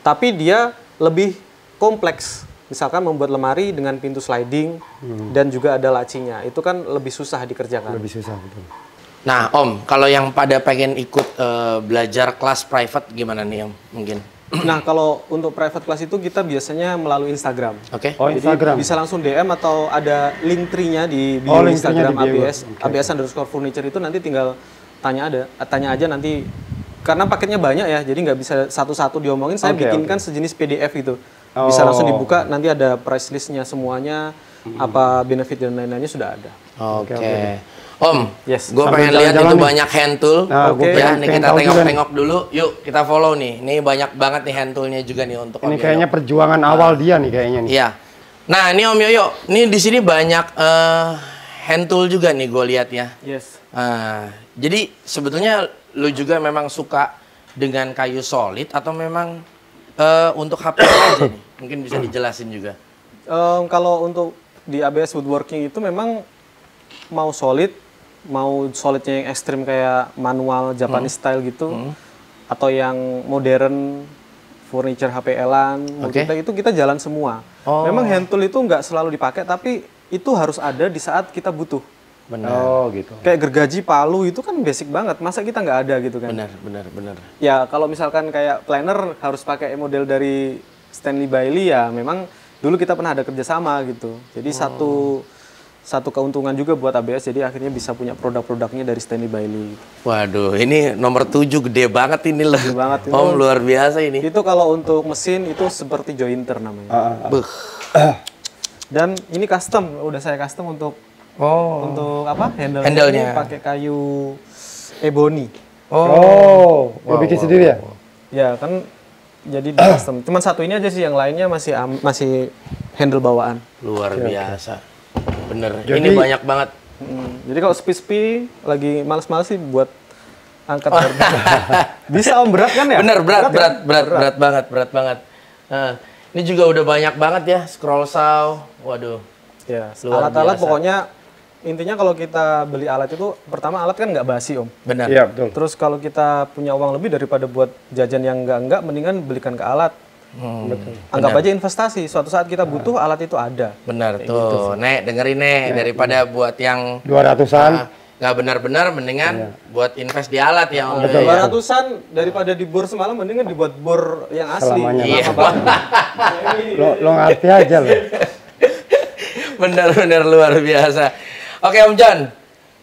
Tapi dia lebih kompleks. Misalkan membuat lemari dengan pintu sliding dan juga ada lacinya. Itu kan lebih susah dikerjakan. Lebih susah, betul. Nah Om, kalau yang pada pengen ikut belajar kelas private gimana nih Om mungkin? Nah, kalau untuk private class itu kita biasanya melalui Instagram. Oke. Oh, Jadi Instagram. bisa langsung DM atau ada link tree-nya di bio Oh, link tree-nya Instagram di bio. ABS. ABS_furniture itu nanti tinggal tanya aja nanti. Karena paketnya banyak ya, jadi nggak bisa satu-satu diomongin. Saya bikinkan sejenis PDF gitu. Bisa langsung dibuka, nanti ada price list-nya semuanya, apa benefit dan lain-lainnya sudah ada. Oke. Om, Yes. gue pengen lihat itu banyak hand tool. Nah, gua Ya, pengen nih kita tahu juga tengok-tengok dulu. Yuk, kita follow nih. Nih banyak banget nih hand toolnya juga nih untuk Om Ini Yoyo. kayaknya perjuangan awal dia nih kayaknya nih. Iya. Nah, ini Om Yoyo, nih di sini banyak hand tool juga nih gue lihat ya. Yes. Jadi sebetulnya lu juga memang suka dengan kayu solid atau memang untuk HP aja nih? Mungkin bisa dijelasin juga. Kalau untuk di ABS Woodworking itu memang mau solidnya yang ekstrim kayak manual Japanese style gitu, atau yang modern furniture HPL-an, itu kita jalan semua. Memang hand tool itu nggak selalu dipakai, tapi itu harus ada di saat kita butuh. Benar. Oh, gitu. Kayak gergaji, palu itu kan basic banget. Masa kita nggak ada gitu kan? Benar. Ya kalau misalkan kayak planner harus pakai model dari Stanley Bailey ya memang dulu kita pernah ada kerjasama gitu. Jadi satu keuntungan juga buat ABS, jadi akhirnya bisa punya produk-produknya dari Stanley Bailey. Waduh, ini nomor 7 gede banget ini loh. Gede banget ini. Om, luar biasa ini. Itu kalau untuk mesin itu seperti jointer namanya. Beuh. Dan ini custom, udah saya custom untuk apa? Handle-nya. Ini pakai kayu ebony. Oh, lu bikin sendiri ya? Ya kan jadi di custom. Cuman satu ini aja sih, yang lainnya masih handle bawaan. Luar biasa. Bener. Jadi- Ini banyak banget. Jadi kalau spi lagi males-males sih buat angkat barbel. Bisa Om, berat kan ya? Bener, berat banget. Nah, ini juga udah banyak banget ya, scroll saw. Waduh. Ya, Luar alat-alat biasa. pokoknya intinya kalau kita beli alat itu pertama alat kan nggak basi Om. Benar. Iya, betul. Terus kalau kita punya uang lebih daripada buat jajan yang enggak, mendingan belikan ke alat. Betul. Anggap aja investasi. Suatu saat kita butuh alat itu ada. Benar tuh. Nek, dengerin Nek, daripada buat yang 200-an. nggak benar-benar mendingan buat invest di alat ya Om. Betul. Ya. 200-an daripada di bor semalam mendingan dibuat bor yang asli. Selamanya. Iya. Lo ngerti aja lo. Benar-benar luar biasa. Oke Om John.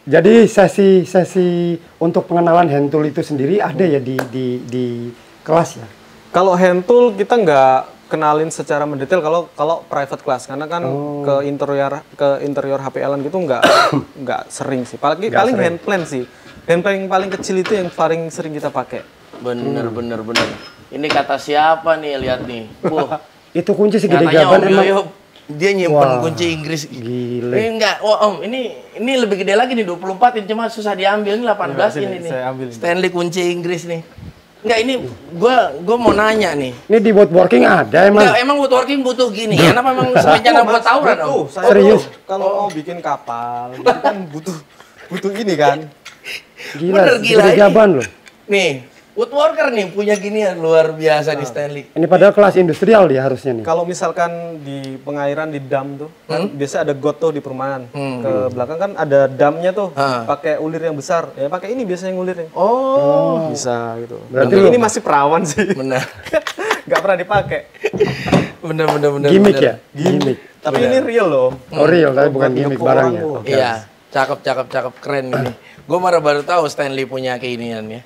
Jadi sesi untuk pengenalan hand tool itu sendiri ada ya di kelas ya. Kalau hand tool kita nggak kenalin secara mendetail kalau private class karena kan ke interior HPL-an gitu nggak sering sih. Paling sering. hand plan sih. Hand plan yang paling kecil itu yang paling sering kita pakai. Bener. Ini kata siapa nih? Lihat nih. Wah. Itu kunci segede Katanya gaban Om emang. Yoyo dia nyimpen Wah, kunci Inggris. gile. Enggak, Om, ini lebih gede lagi nih 24 ini cuma susah diambil. Ini 18 sini, ini nih. saya ambil ini. Stanley kunci Inggris nih. Enggak, ini gua mau nanya nih. Ini di woodworking ada emang. Enggak, emang woodworking butuh gini ya? Kenapa emang serencana buat tawuran, Om? Serius? Kalau mau bikin kapal, gitu kan butuh ini kan. Gila, Bener, gila. segede Ini. gaban loh. Nih, woodworker nih punya ginian luar biasa nih Stanley. Ini padahal kelas industrial dia harusnya nih. Kalau misalkan di pengairan di dam tuh, kan biasa ada got tuh di perumahan. Ke belakang kan ada damnya tuh, pakai ulir yang besar. Ya pakai ini biasanya ngulirnya. Oh, Bisa gitu. Berarti Tapi lu- ini masih perawan sih. benar. Nggak pernah dipakai. Bener. Gimmick bener. ya? Gimmick. Tapi ini real loh. Oh real, tapi bukan Buat gimmick nyepok barangnya. orang, Oke. Iya, cakep, keren ini. Gue baru tahu Stanley punya keinian ya.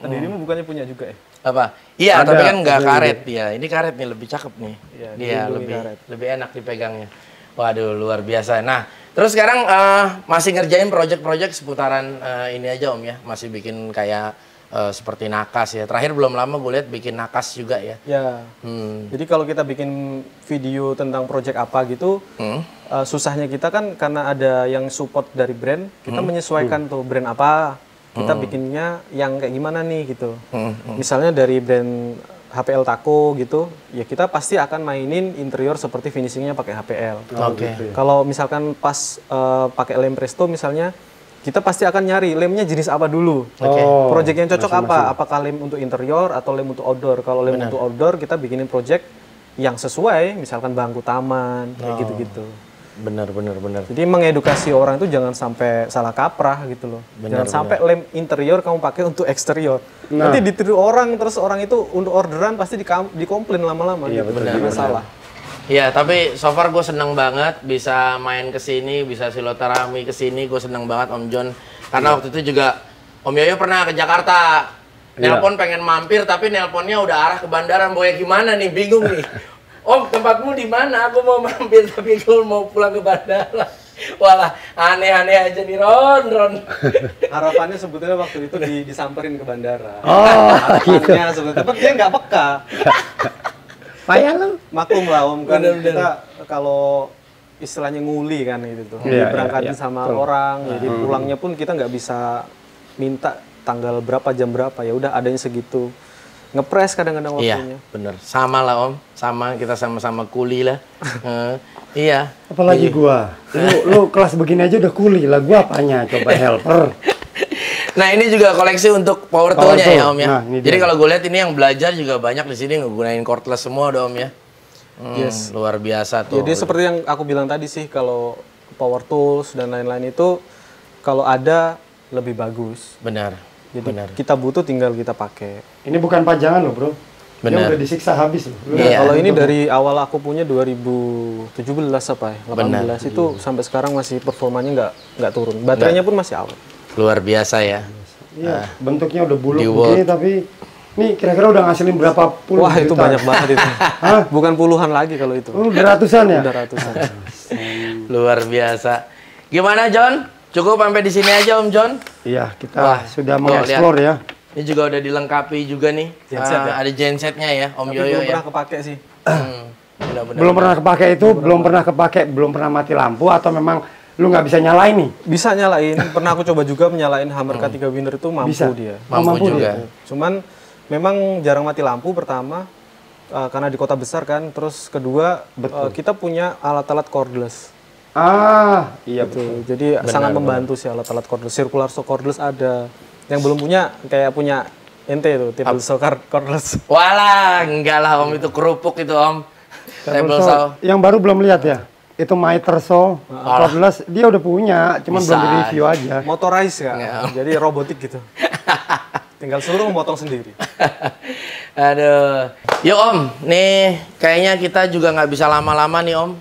Tadi ini bukannya punya juga ya? Apa? Iya, Ada, tapi kan nggak ada karet dia. Ini karet nih lebih cakep nih. Iya, Dia dilindungi karet. lebih enak dipegangnya. Waduh, luar biasa. Nah, terus sekarang masih ngerjain project-project seputaran ini aja Om ya. Masih bikin kayak seperti nakas ya. Terakhir belum lama gue lihat bikin nakas juga ya. Ya. Jadi kalau kita bikin video tentang project apa gitu, susahnya kita kan karena ada yang support dari brand, kita menyesuaikan tuh brand apa, kita bikinnya yang kayak gimana nih gitu. Misalnya dari brand HPL Taco gitu, ya kita pasti akan mainin interior seperti finishingnya pakai HPL. Oke. Kalau misalkan pas pakai lem Presto misalnya, kita pasti akan nyari lemnya jenis apa dulu. Oke. Project yang cocok apa? Apakah lem untuk interior atau lem untuk outdoor? Kalau lem untuk outdoor kita bikinin project yang sesuai, misalkan bangku taman, kayak gitu-gitu. Bener. Jadi mengedukasi orang itu jangan sampai salah kaprah gitu loh. Jangan sampai lem interior kamu pakai untuk eksterior. Nanti ditiru orang, terus orang itu untuk orderan pasti dikomplain lama-lama. Iya, gitu. betul. Jadi salah. Iya, tapi so far gue seneng banget bisa main ke sini, bisa silaturahmi ke sini. Gue seneng banget Om John. Karena waktu itu juga Om Yoyo pernah ke Jakarta. Nelpon pengen mampir, tapi nelponnya udah arah ke bandara. Mau ya gimana nih? Bingung nih. Om, tempatmu di mana? Aku mau mampir, tapi gue mau pulang ke bandara. Walah, aneh-aneh aja nih, Ron. Harapannya sebetulnya waktu itu disamperin ke bandara. Oh, Harapannya sebetulnya, tapi dia nggak peka. Payah lu. Maklum lah Om, kan Bener-bener. kita kalau istilahnya nguli kan gitu tuh. Iya, Diberangkatin iya, sama betul. orang, jadi pulangnya pun kita nggak bisa minta tanggal berapa, jam berapa, ya udah adanya segitu. Ngepres kadang-kadang waktunya. Iya, bener. Sama lah Om, sama kita sama-sama kuli lah. Iya. Apalagi gua. Lu kelas begini aja udah kuli lah. Gua apanya? Coba helper. Nah ini juga koleksi untuk power Power tool-nya tool. ya Om ya. Nah, ini Jadi dia. kalau gue lihat ini yang belajar juga banyak di sini ngegunain cordless semua Om ya. Yes. Luar biasa tuh. Jadi seperti yang aku bilang tadi sih, kalau power tools dan lain-lain itu kalau ada lebih bagus. Benar. Jadi Benar. kita butuh tinggal kita pakai. Ini bukan pajangan loh, Bro. Benar. Dia udah disiksa habis loh. Lu Iya. Kalau ini dari awal aku punya 2017 apa ya, 18 itu sampai sekarang masih performanya nggak turun. Baterainya pun masih awet. Luar biasa ya. Iya, bentuknya udah buluk Di begini tapi nih kira-kira udah ngasilin berapa puluh Wah itu juta? banyak banget itu. Bukan puluhan lagi kalau itu. Udah ratusan ya? Udah ratusan. Luar biasa. Gimana John? Cukup sampai di sini aja Om John? Iya, kita Wah, sudah tuh, mengeksplor ya. Ini juga udah dilengkapi juga nih. Genset ya? Ada gensetnya ya Om Tapi Yoyo belum ya. pernah kepake sih. Benar-benar. Belum pernah kepake itu, belum pernah mati lampu atau memang lu nggak bisa nyalain nih. Bisa nyalain. Pernah aku coba juga menyalain Hammer K3 Winner itu mampu Bisa. dia. Mampu juga. Cuman memang jarang mati lampu pertama karena di kota besar kan. Terus kedua kita punya alat-alat cordless. Ah, iya betul. Gitu. Jadi sangat membantu sih alat-alat cordless. Circular saw cordless ada. Yang belum punya kayak punya ente itu table saw cordless. Walah, enggak lah Om, itu kerupuk itu Om. Table saw. Yang baru belum lihat ya. Itu miter saw cordless dia udah punya, cuman Bisa. belum di review aja. Motorized ya. Ya. Jadi robotik gitu. Tinggal suruh memotong sendiri. Aduh. Yuk Om, nih kayaknya kita juga nggak bisa lama-lama nih Om.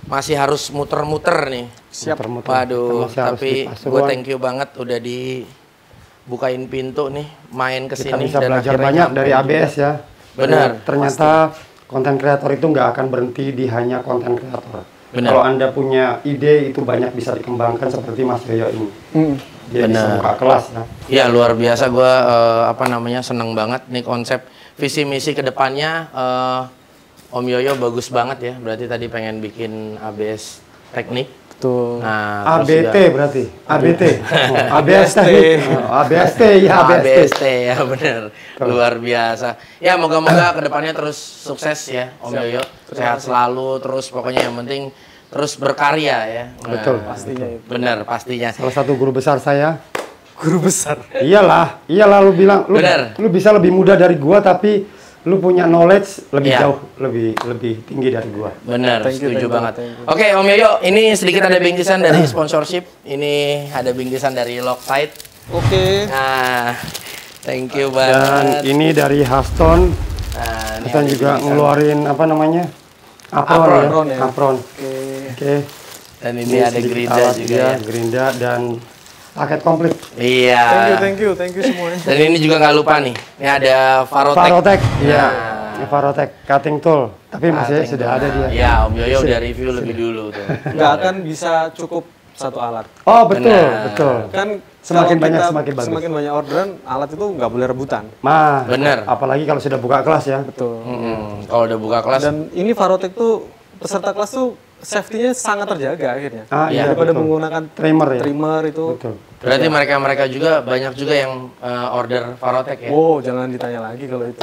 Masih harus muter-muter nih. Siap. Muter-muter. Waduh, Masih harus di tapi gue Pasuruan. thank you banget udah dibukain pintu nih, main ke Kita sini bisa dan belajar akhirnya banyak nyampe dari juga. ABS ya. Benar. Ternyata konten kreator itu nggak akan berhenti di hanya konten kreator. Benar. Kalau Anda punya ide itu banyak bisa dikembangkan seperti Mas Yoyo ini. Dia bisa Benar. buka kelas ya. Ya luar biasa, gue seneng banget nih konsep visi misi kedepannya. Om Yoyo bagus banget ya, berarti tadi pengen bikin ABS teknik. Betul. Nah, terus ABT juga- berarti, ABT, ABS teknik, ABST ya ABST. ABST ya bener, luar biasa. Ya moga-moga kedepannya terus sukses ya Om Yoyo, sehat selalu terus, pokoknya yang penting terus berkarya ya. Betul. Pastinya itu. Bener pastinya. Salah satu guru besar saya. Guru besar. Iyalah lu bilang, Bener. lu bisa lebih muda dari gua tapi lu punya knowledge lebih Iya. jauh, lebih tinggi dari gua. Bener, Thank you, setuju thank you, banget. thank you. Oke Om Yoyo, ini sedikit ada bingkisan dari sponsorship. Ini ada bingkisan dari Loctite. Oke. Nah, thank you Dan banget. ini dari Haston, Nah, ini Haston ada juga bingkisan. ngeluarin apa namanya? Apron Apron ya. ya. Apron. Oke. Oke. Dan ini ada sedikit Gerinda alat juga dia, ya. Gerinda dan paket komplit. Iya. Thank you semuanya. Dan ini juga nggak lupa nih. Ini ada Farotech. Farotech, iya. Nah. Ini Farotech cutting tool, tapi masih sudah ada dia. Ya, Om Yoyo udah review lebih dulu tuh. Nggak akan bisa cukup satu alat. Oh betul, Benar. betul. Kan Semakin kalau banyak, kita semakin bagus. Semakin banyak orderan, alat itu nggak boleh rebutan. Mah, Bener. apalagi kalau sudah buka kelas ya. Betul. Kalau udah buka kelas, Dan ini Farotech tuh peserta kelas tuh safety-nya sangat terjaga akhirnya. Ah, iya, Daripada betul. menggunakan Trimmer ya. trimmer itu. Betul. berarti mereka juga banyak juga yang order Farotech ya. Wow, jangan ditanya lagi kalau itu.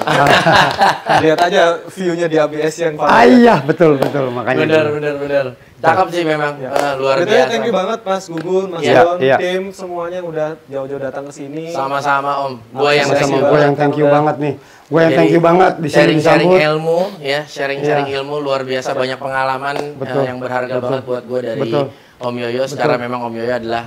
Lihat aja view-nya di ABS yang Ah Farotech. iya, betul makanya. Bener. Cakep sih memang, luar Itu biasa. ya, thank you banget Mas Gugun, Mas Iya, Don, iya. tim semuanya yang udah jauh-jauh datang ke sini. Sama-sama Om. Gua yang thank Sama-sama, you gue yang banget. thank you banget nih. Gue yang Jadi, thank you banget di sini sharing-sharing disambut. ilmu ya, sharing-sharing Iya. ilmu luar biasa, banyak pengalaman Betul. yang berharga banget buat gue dari Betul. Om Yoyo. Secara memang Om Yoyo adalah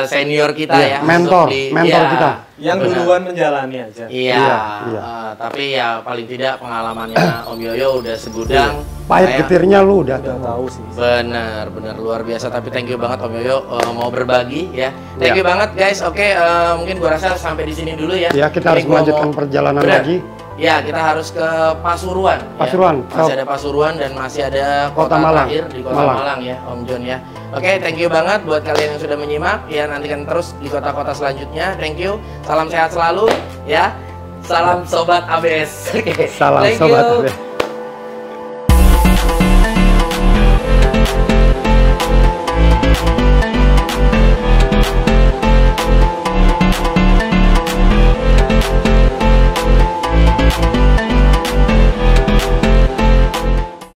senior kita Iya, ya, mentor iya, kita. Yang benar. duluan menjalani aja. Iya, Iya. Tapi ya paling tidak pengalamannya Om Yoyo udah segudang. Pahit Saya- getirnya lu udah Udah tahu. tahu sih. Bener luar biasa. Tapi thank you banget Om Yoyo mau berbagi ya. Thank Iya. you banget guys. Oke, mungkin gua rasa sampai di sini dulu ya. Ya, kita Ini harus gua melanjutkan mau- perjalanan Bener. lagi. Ya, kita harus ke Pasuruan. Pasuruan. Ya. Masih Oh. ada Pasuruan dan masih ada Kota kota Malang. terakhir di Kota Malang. Malang ya, Om John ya. Oke, thank you banget buat kalian yang sudah menyimak. Ya, nantikan terus di kota-kota selanjutnya. Thank you. Salam sehat selalu ya. Salam sobat ABS. Oke. Salam Thank sobat you. ABS.